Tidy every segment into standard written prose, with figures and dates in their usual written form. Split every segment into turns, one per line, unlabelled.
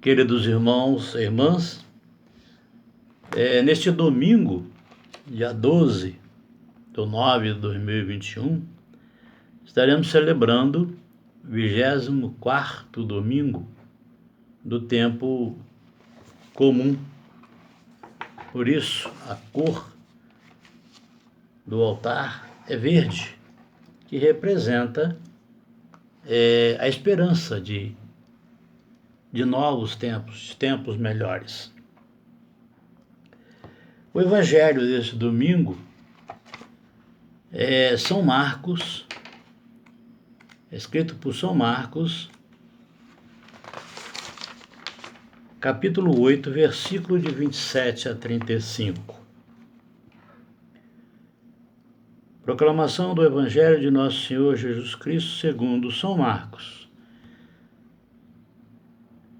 Queridos irmãos e irmãs, neste domingo, dia 12/9/2021, estaremos celebrando o 24º domingo do tempo comum. Por isso, a cor do altar é verde, que representa a esperança de novos tempos melhores. O evangelho deste domingo é São Marcos, escrito por São Marcos, capítulo 8, versículo de 27 a 35. Proclamação do Evangelho de Nosso Senhor Jesus Cristo segundo São Marcos.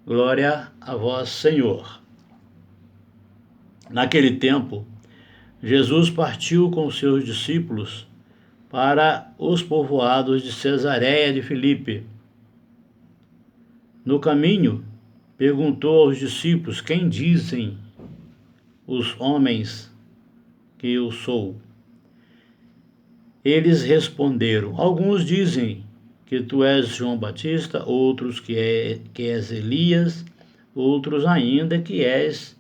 Glória a vós, Senhor. Naquele tempo, Jesus partiu com seus discípulos para os povoados de Cesareia de Filipe. No caminho, perguntou aos discípulos: quem dizem os homens que eu sou? Eles responderam: alguns dizem que tu és João Batista, outros que és Elias, outros ainda que és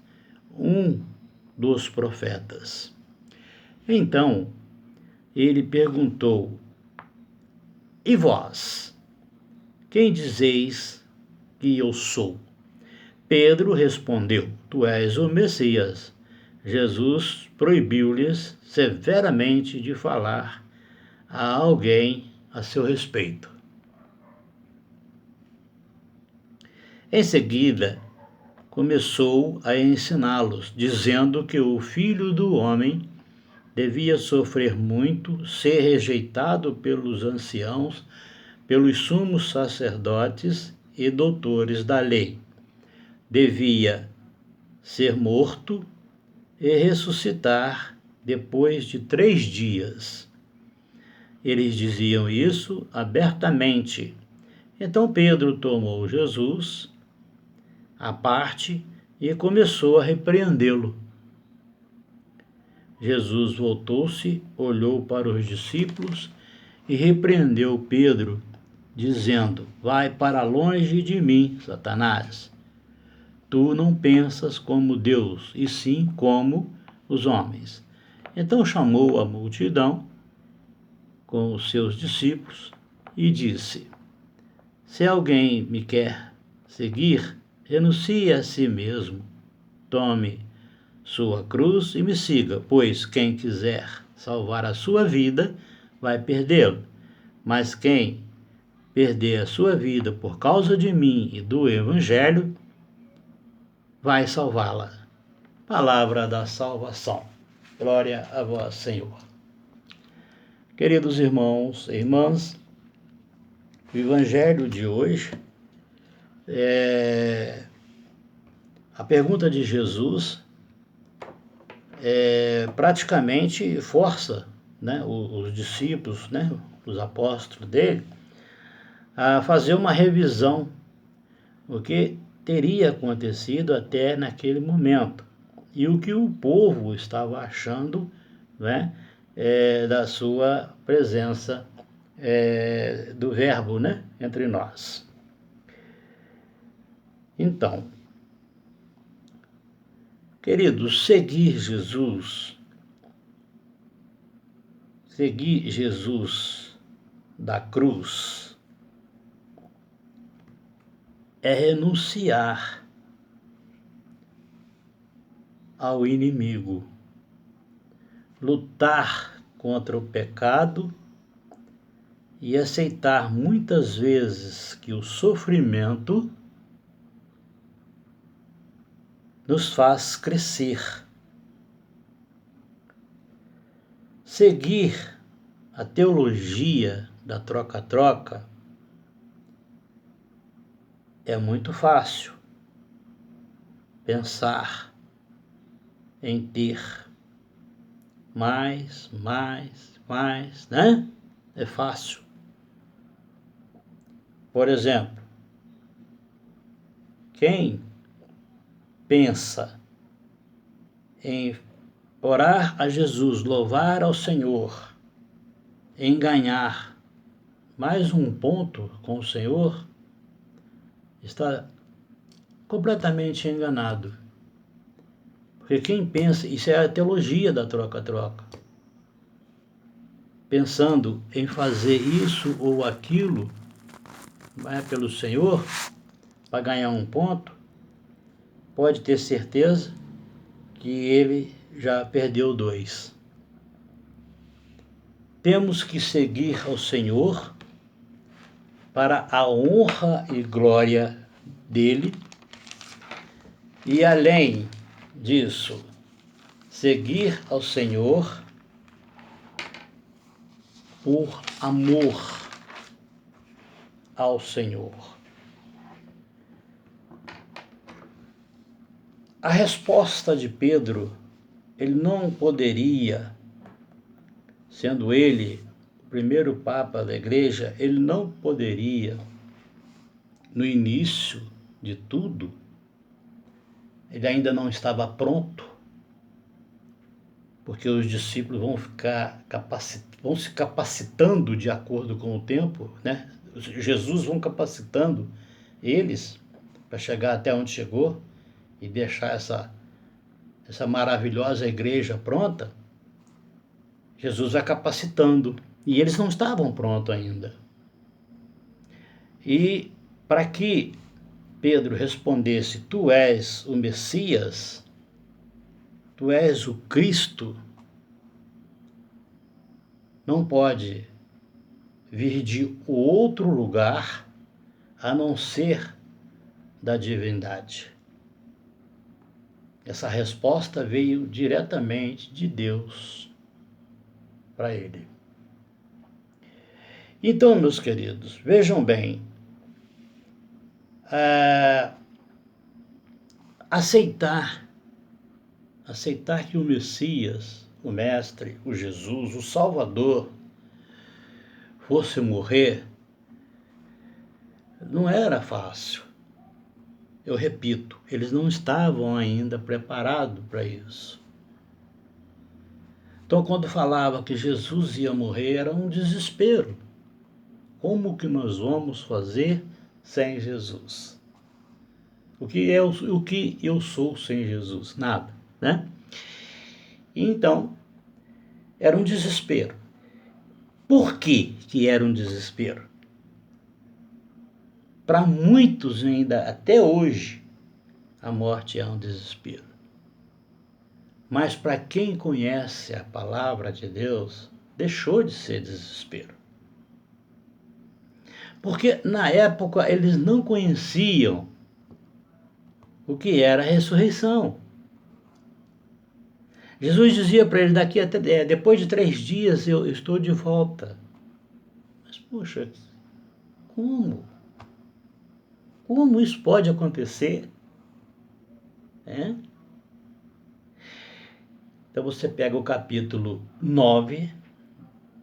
um dos profetas. Então ele perguntou: e vós, quem dizeis que eu sou? Pedro respondeu: tu és o Messias. Jesus proibiu-lhes severamente de falar a alguém a seu respeito. Em seguida, começou a ensiná-los, dizendo que o Filho do Homem devia sofrer muito, ser rejeitado pelos anciãos, pelos sumos sacerdotes e doutores da lei. Devia ser morto e ressuscitar depois de 3 dias. Eles diziam isso abertamente. Então Pedro tomou Jesus à parte e começou a repreendê-lo. Jesus voltou-se, olhou para os discípulos e repreendeu Pedro, dizendo: vai para longe de mim, Satanás. Tu não pensas como Deus, e sim como os homens. Então chamou a multidão com os seus discípulos e disse: se alguém me quer seguir, renuncie a si mesmo, tome sua cruz e me siga, pois quem quiser salvar a sua vida vai perdê-la, mas quem perder a sua vida por causa de mim e do Evangelho vai salvá-la. Palavra da salvação. Glória a vós, Senhor. Queridos irmãos e irmãs, o Evangelho de hoje a pergunta de Jesus praticamente força, os discípulos, os apóstolos dele, a fazer uma revisão do que teria acontecido até naquele momento e o que o povo estava achando, da sua presença do Verbo, entre nós. Então, queridos, seguir Jesus da cruz é renunciar ao inimigo, lutar contra o pecado e aceitar muitas vezes que o sofrimento nos faz crescer. Seguir a teologia da troca-troca é muito fácil. Pensar em ter mais, é fácil. Por exemplo, quem pensa em orar a Jesus, louvar ao Senhor, em ganhar mais um ponto com o Senhor, está completamente enganado. Porque quem pensa, isso é a teologia da troca-troca. Pensando em fazer isso ou aquilo, pelo Senhor, para ganhar um ponto, pode ter certeza que ele já perdeu 2. Temos que seguir ao Senhor para a honra e glória dele, e além disso, seguir ao Senhor por amor ao Senhor. A resposta de Pedro, ele não poderia, sendo ele o primeiro Papa da Igreja, ele não poderia, no início de tudo, ele ainda não estava pronto, porque os discípulos vão se capacitando de acordo com o tempo, né? Jesus vão capacitando eles para chegar até onde chegou e deixar essa maravilhosa igreja pronta. Jesus vai capacitando, e eles não estavam prontos ainda. E para que Pedro respondesse: tu és o Messias, tu és o Cristo, não pode vir de outro lugar a não ser da divindade. Essa resposta veio diretamente de Deus para ele. Então, meus queridos, vejam bem, aceitar que o Messias, o Mestre, o Jesus, o Salvador, fosse morrer, não era fácil. Eu repito, eles não estavam ainda preparados para isso. Então, quando falava que Jesus ia morrer, era um desespero. Como que nós vamos fazer sem Jesus? O que eu sou sem Jesus? Nada, né? Então, era um desespero. Por que era um desespero? Para muitos ainda, até hoje, a morte é um desespero. Mas para quem conhece a palavra de Deus, deixou de ser desespero. Porque na época eles não conheciam o que era a ressurreição. Jesus dizia para eles: depois de 3 dias eu estou de volta. Mas, poxa, como? Como isso pode acontecer? Então você pega o capítulo 9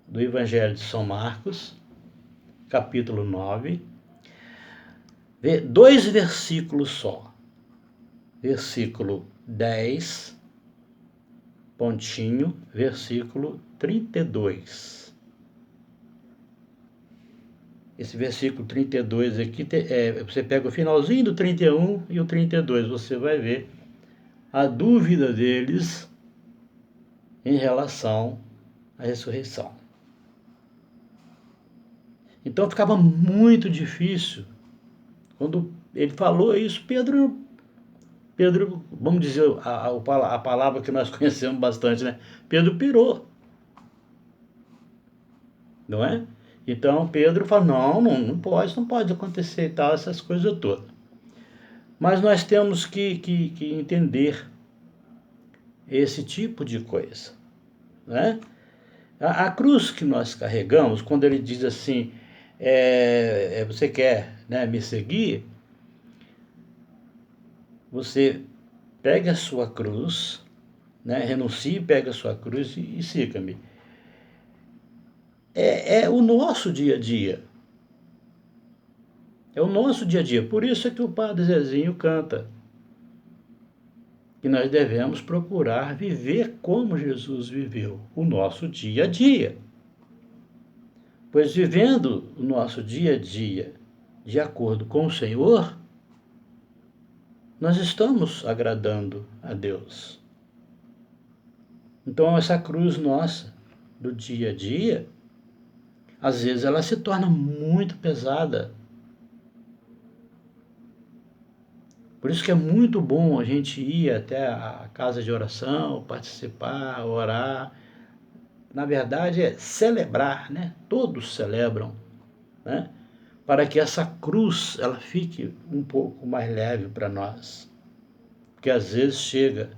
do Evangelho de São Marcos, capítulo 9, vê 2 versículos só. Versículo 10, pontinho, versículo 32. Esse versículo 32 aqui, você pega o finalzinho do 31 e o 32, você vai ver a dúvida deles em relação à ressurreição. Então ficava muito difícil. Quando ele falou isso, Pedro, vamos dizer a palavra que nós conhecemos bastante, né? Pedro pirou. Não é? Então Pedro fala: não pode acontecer e tal, essas coisas todas. Mas nós temos que entender esse tipo de coisa, né? A cruz que nós carregamos, quando ele diz assim: você quer, né, me seguir? Você pega a sua cruz, né, renuncie, pega a sua cruz e siga-me. É o nosso dia a dia. É o nosso dia a dia. Por isso é que o Padre Zezinho canta: que nós devemos procurar viver como Jesus viveu, o nosso dia a dia. Pois vivendo o nosso dia a dia de acordo com o Senhor, nós estamos agradando a Deus. Então, essa cruz nossa do dia a dia, às vezes ela se torna muito pesada. Por isso que é muito bom a gente ir até a casa de oração, participar, orar. Na verdade, é celebrar, né? Todos celebram, né? Para que essa cruz ela fique um pouco mais leve para nós. Porque às vezes chega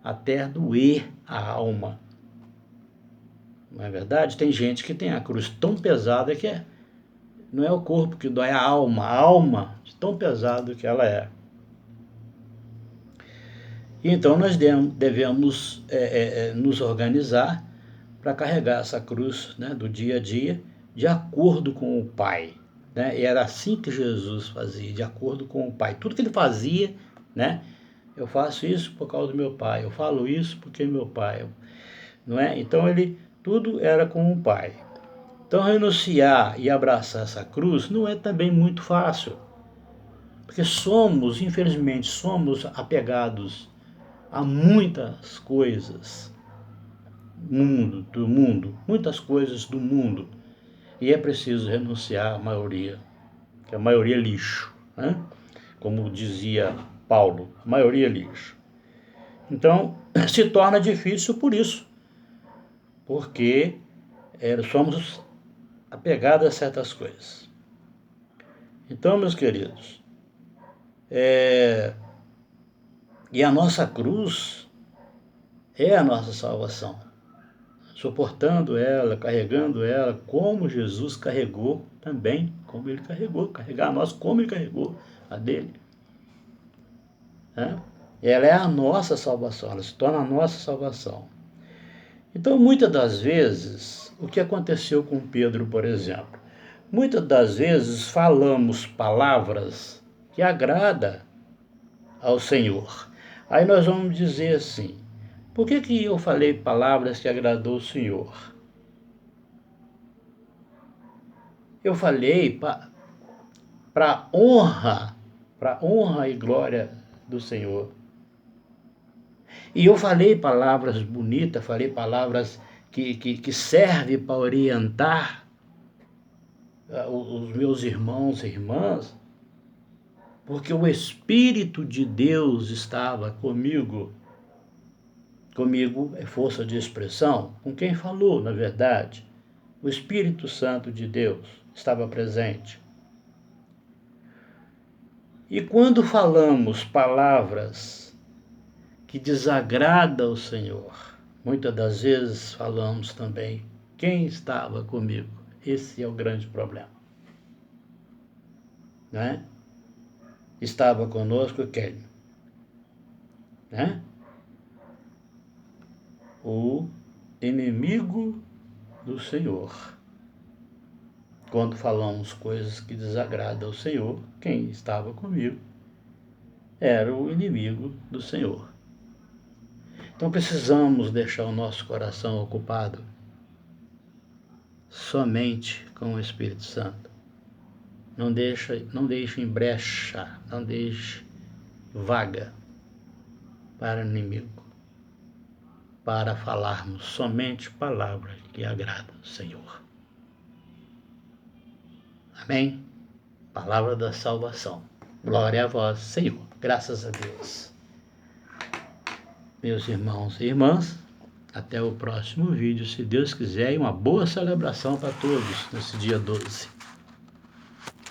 até a doer a alma. Não é verdade? Tem gente que tem a cruz tão pesada que não é o corpo que dói, a alma de tão pesado que ela é. Então nós devemos nos organizar para carregar essa cruz, né, do dia a dia, de acordo com o Pai. Né? E era assim que Jesus fazia, de acordo com o Pai. Tudo que ele fazia, né? Eu faço isso por causa do meu Pai, eu falo isso porque meu Pai. Não é? Então tudo era com o Pai. Então renunciar e abraçar essa cruz não é também muito fácil. Porque infelizmente, somos apegados a muitas coisas do mundo, muitas coisas do mundo. E é preciso renunciar à maioria, que a maioria é lixo, né? Como dizia Paulo, a maioria é lixo. Então, se torna difícil por isso, porque somos apegados a certas coisas. Então, meus queridos, e a nossa cruz é a nossa salvação. Suportando ela, carregando ela, como Jesus carregou também, como ele carregou, carregar a nós como ele carregou a dele. Né? Ela é a nossa salvação, ela se torna a nossa salvação. Então, muitas das vezes, o que aconteceu com Pedro, por exemplo? Muitas das vezes falamos palavras que agradam ao Senhor. Aí nós vamos dizer assim, por que eu falei palavras que agradou o Senhor? Eu falei para honra e glória do Senhor. E eu falei palavras bonitas, falei palavras que servem para orientar os meus irmãos e irmãs, porque o Espírito de Deus estava comigo. Comigo é força de expressão, com quem falou, na verdade. O Espírito Santo de Deus estava presente. E quando falamos palavras que desagradam o Senhor, muitas das vezes falamos também quem estava comigo. Esse é o grande problema. Né? Estava conosco quem? Né? O inimigo do Senhor. Quando falamos coisas que desagradam ao Senhor, quem estava comigo era o inimigo do Senhor. Então precisamos deixar o nosso coração ocupado somente com o Espírito Santo. Não deixe em brecha, não deixe vaga para o inimigo, para falarmos somente palavras que agradam ao Senhor. Amém? Palavra da salvação. Glória a vós, Senhor. Graças a Deus. Meus irmãos e irmãs, até o próximo vídeo, se Deus quiser, e uma boa celebração para todos nesse dia 12.